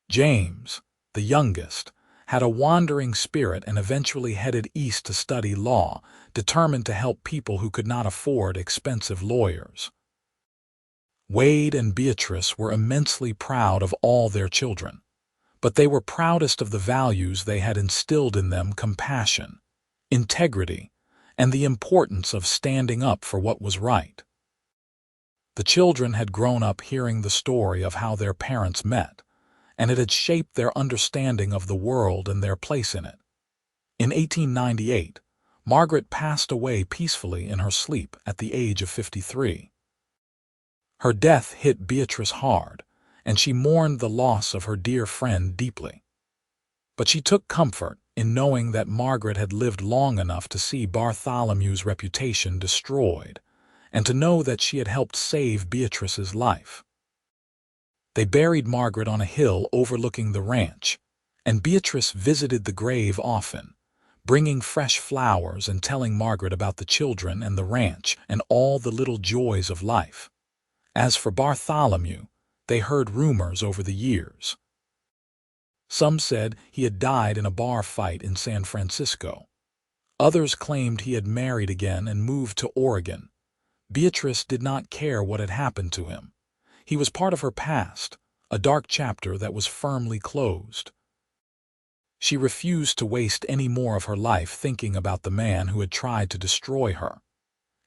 James, the youngest, had a wandering spirit and eventually headed east to study law, determined to help people who could not afford expensive lawyers. Wade and Beatrice were immensely proud of all their children, but they were proudest of the values they had instilled in them: compassion, integrity, and the importance of standing up for what was right. The children had grown up hearing the story of how their parents met, and it had shaped their understanding of the world and their place in it. In 1898, Margaret passed away peacefully in her sleep at the age of 53. Her death hit Beatrice hard, and she mourned the loss of her dear friend deeply. But she took comfort in knowing that Margaret had lived long enough to see Bartholomew's reputation destroyed, and to know that she had helped save Beatrice's life. They buried Margaret on a hill overlooking the ranch, and Beatrice visited the grave often, bringing fresh flowers and telling Margaret about the children and the ranch and all the little joys of life. As for Bartholomew, they heard rumors over the years. Some said he had died in a bar fight in San Francisco. Others claimed he had married again and moved to Oregon. Beatrice did not care what had happened to him. He was part of her past, a dark chapter that was firmly closed. She refused to waste any more of her life thinking about the man who had tried to destroy her.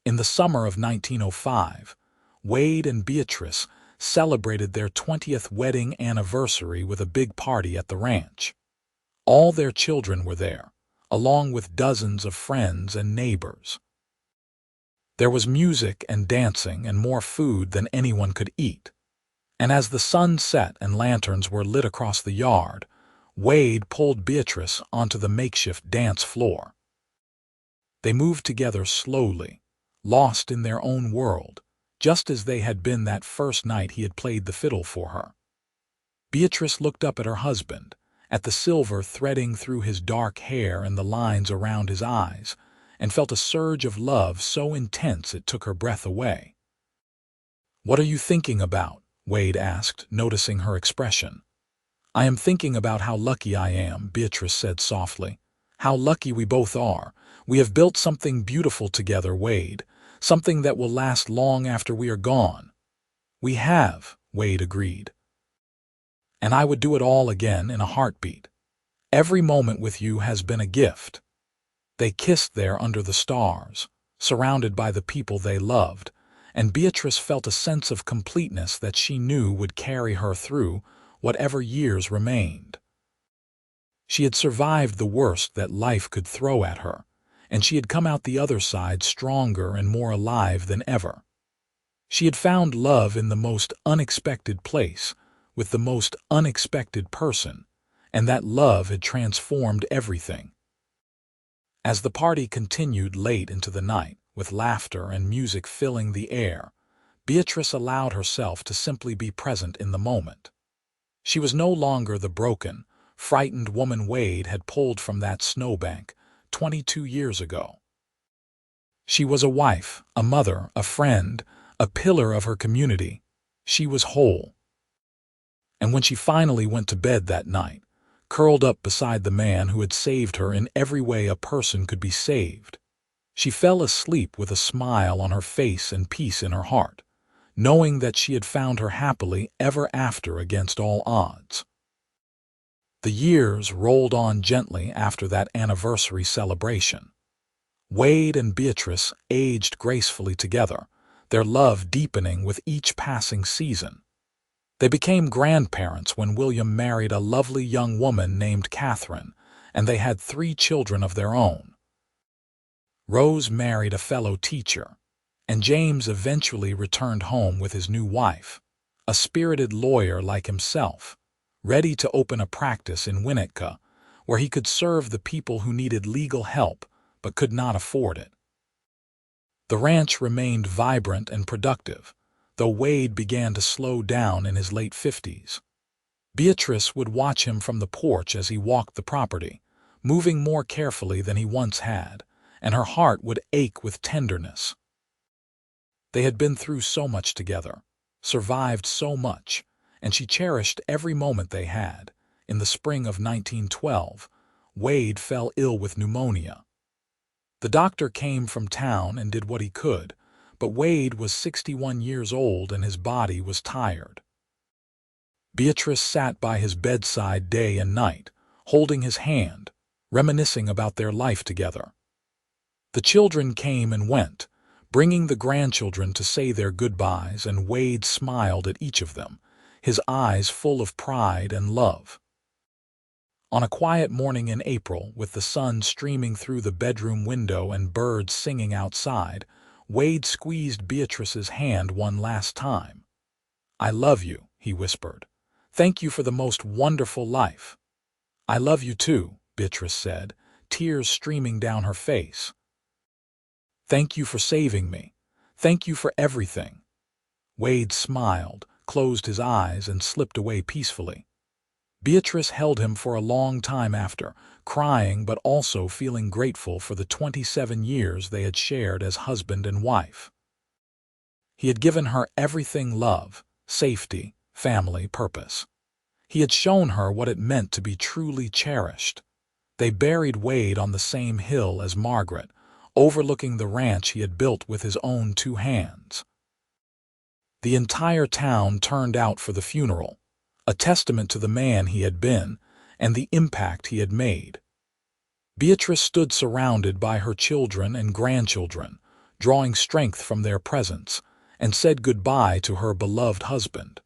In the summer of 1905, Wade and Beatrice celebrated their 20th wedding anniversary with a big party at the ranch. All their children were there, along with dozens of friends and neighbors. There was music and dancing and more food than anyone could eat. And as the sun set and lanterns were lit across the yard, Wade pulled Beatrice onto the makeshift dance floor. They moved together slowly, lost in their own world, just as they had been that first night he had played the fiddle for her. Beatrice looked up at her husband, at the silver threading through his dark hair and the lines around his eyes, and felt a surge of love so intense it took her breath away. "What are you thinking about?" Wade asked, noticing her expression. I am thinking about how lucky I am, Beatrice said softly. How lucky we both are. We have built something beautiful together, Wade. Something that will last long after we are gone. We have, Wade agreed. And I would do it all again in a heartbeat. Every moment with you has been a gift. They kissed there under the stars, surrounded by the people they loved, and Beatrice felt a sense of completeness that she knew would carry her through whatever years remained. She had survived the worst that life could throw at her, and she had come out the other side stronger and more alive than ever. She had found love in the most unexpected place, with the most unexpected person, and that love had transformed everything. As the party continued late into the night, with laughter and music filling the air, Beatrice allowed herself to simply be present in the moment. She was no longer the broken, frightened woman Wade had pulled from that snowbank 22 years ago. She was a wife, a mother, a friend, a pillar of her community. She was whole. And when she finally went to bed that night, curled up beside the man who had saved her in every way a person could be saved, she fell asleep with a smile on her face and peace in her heart, knowing that she had found her happily ever after against all odds. The years rolled on gently after that anniversary celebration. Wade and Beatrice aged gracefully together, their love deepening with each passing season. They became grandparents when William married a lovely young woman named Catherine, and they had 3 children of their own. Rose married a fellow teacher, and James eventually returned home with his new wife, a spirited lawyer like himself, ready to open a practice in Winnetka, where he could serve the people who needed legal help but could not afford it. The ranch remained vibrant and productive, though Wade began to slow down in his late 50s. Beatrice would watch him from the porch as he walked the property, moving more carefully than he once had, and her heart would ache with tenderness. They had been through so much together, survived so much, and she cherished every moment they had. In the spring of 1912, Wade fell ill with pneumonia. The doctor came from town and did what he could, but Wade was 61 years old and his body was tired. Beatrice sat by his bedside day and night, holding his hand, reminiscing about their life together. The children came and went, bringing the grandchildren to say their goodbyes, and Wade smiled at each of them, his eyes full of pride and love. On a quiet morning in April, with the sun streaming through the bedroom window and birds singing outside, Wade squeezed Beatrice's hand one last time. "I love you," he whispered. "Thank you for the most wonderful life." "I love you too," Beatrice said, tears streaming down her face. "Thank you for saving me. Thank you for everything." Wade smiled, closed his eyes, and slipped away peacefully. Beatrice held him for a long time after, crying but also feeling grateful for the 27 years they had shared as husband and wife. He had given her everything: love, safety, family, purpose. He had shown her what it meant to be truly cherished. They buried Wade on the same hill as Margaret, overlooking the ranch he had built with his own 2 hands. The entire town turned out for the funeral, a testament to the man he had been and the impact he had made. Beatrice stood surrounded by her children and grandchildren, drawing strength from their presence, and said goodbye to her beloved husband.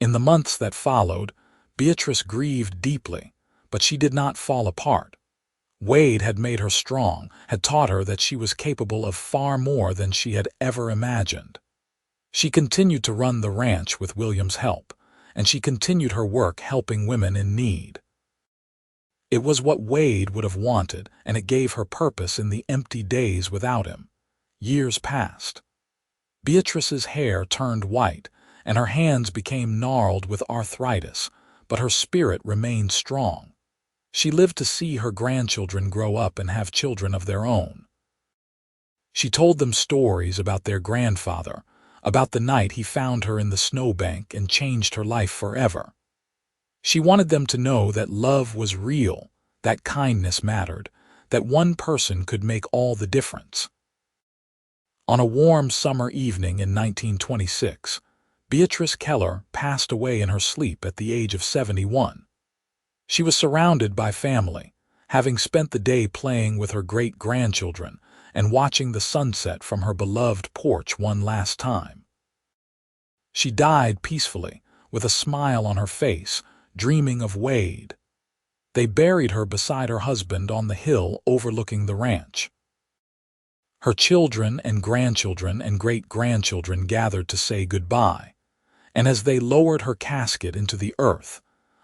In the months that followed, Beatrice grieved deeply, but she did not fall apart. Wade had made her strong, had taught her that she was capable of far more than she had ever imagined. She continued to run the ranch with William's help, and she continued her work helping women in need. It was what Wade would have wanted, and it gave her purpose in the empty days without him. Years passed. Beatrice's hair turned white, and her hands became gnarled with arthritis, but her spirit remained strong. She lived to see her grandchildren grow up and have children of their own. She told them stories about their grandfather, about the night he found her in the snowbank and changed her life forever. She wanted them to know that love was real, that kindness mattered, that one person could make all the difference. On a warm summer evening in 1926, Beatrice Keller passed away in her sleep at the age of 71. She was surrounded by family, having spent the day playing with her great-grandchildren and watching the sunset from her beloved porch one last time. She died peacefully, with a smile on her face, dreaming of Wade. They buried her beside her husband on the hill overlooking the ranch. Her children and grandchildren and great-grandchildren gathered to say goodbye, and as they lowered her casket into the earth,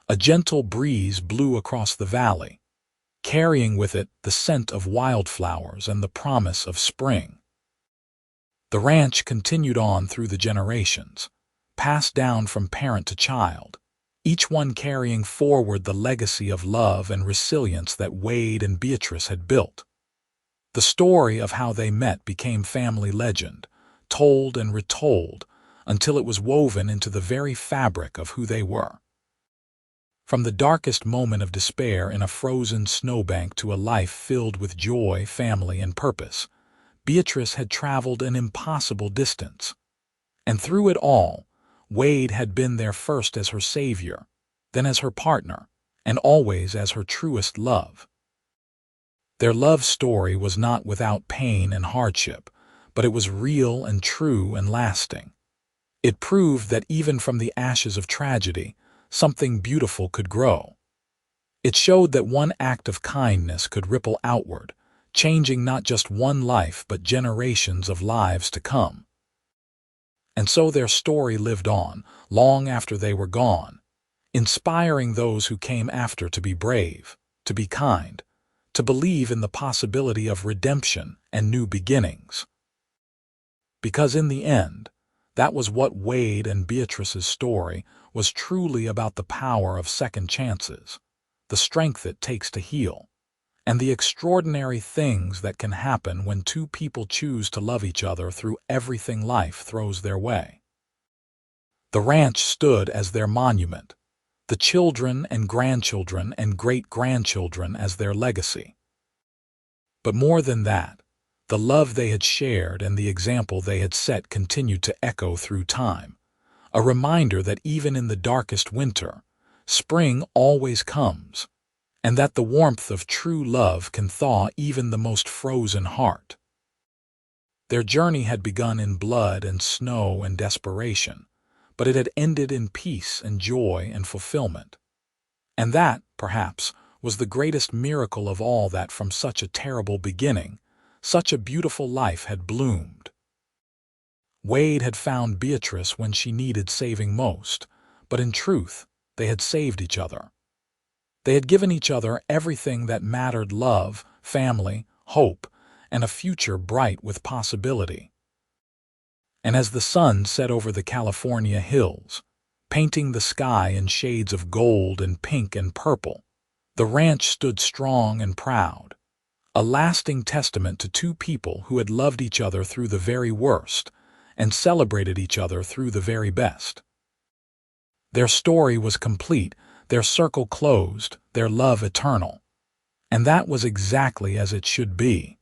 a gentle breeze blew across the valley, carrying with it the scent of wildflowers and the promise of spring. The ranch continued on through the generations, passed down from parent to child, each one carrying forward the legacy of love and resilience that Wade and Beatrice had built. The story of how they met became family legend, told and retold until it was woven into the very fabric of who they were. From the darkest moment of despair in a frozen snowbank to a life filled with joy, family, and purpose, Beatrice had traveled an impossible distance. And through it all, Wade had been there first as her savior, then as her partner, and always as her truest love. Their love story was not without pain and hardship, but it was real and true and lasting. It proved that even from the ashes of tragedy, something beautiful could grow. It showed that one act of kindness could ripple outward, changing not just one life but generations of lives to come. And so their story lived on, long after they were gone, inspiring those who came after to be brave, to be kind, to believe in the possibility of redemption and new beginnings. Because in the end, that was what Wade and Beatrice's story was truly about: the power of second chances, the strength it takes to heal, and the extraordinary things that can happen when two people choose to love each other through everything life throws their way. The ranch stood as their monument, the children and grandchildren and great-grandchildren as their legacy. But more than that, the love they had shared and the example they had set continued to echo through time, a reminder that even in the darkest winter, spring always comes, and that the warmth of true love can thaw even the most frozen heart. Their journey had begun in blood and snow and desperation, but it had ended in peace and joy and fulfillment. And that, perhaps, was the greatest miracle of all, that from such a terrible beginning, such a beautiful life had bloomed. Wade had found Beatrice when she needed saving most, but in truth, they had saved each other. They had given each other everything that mattered: love, family, hope, and a future bright with possibility. And as the sun set over the California hills, painting the sky in shades of gold and pink and purple, the ranch stood strong and proud, a lasting testament to two people who had loved each other through the very worst and celebrated each other through the very best. Their story was complete, their circle closed, their love eternal. And that was exactly as it should be.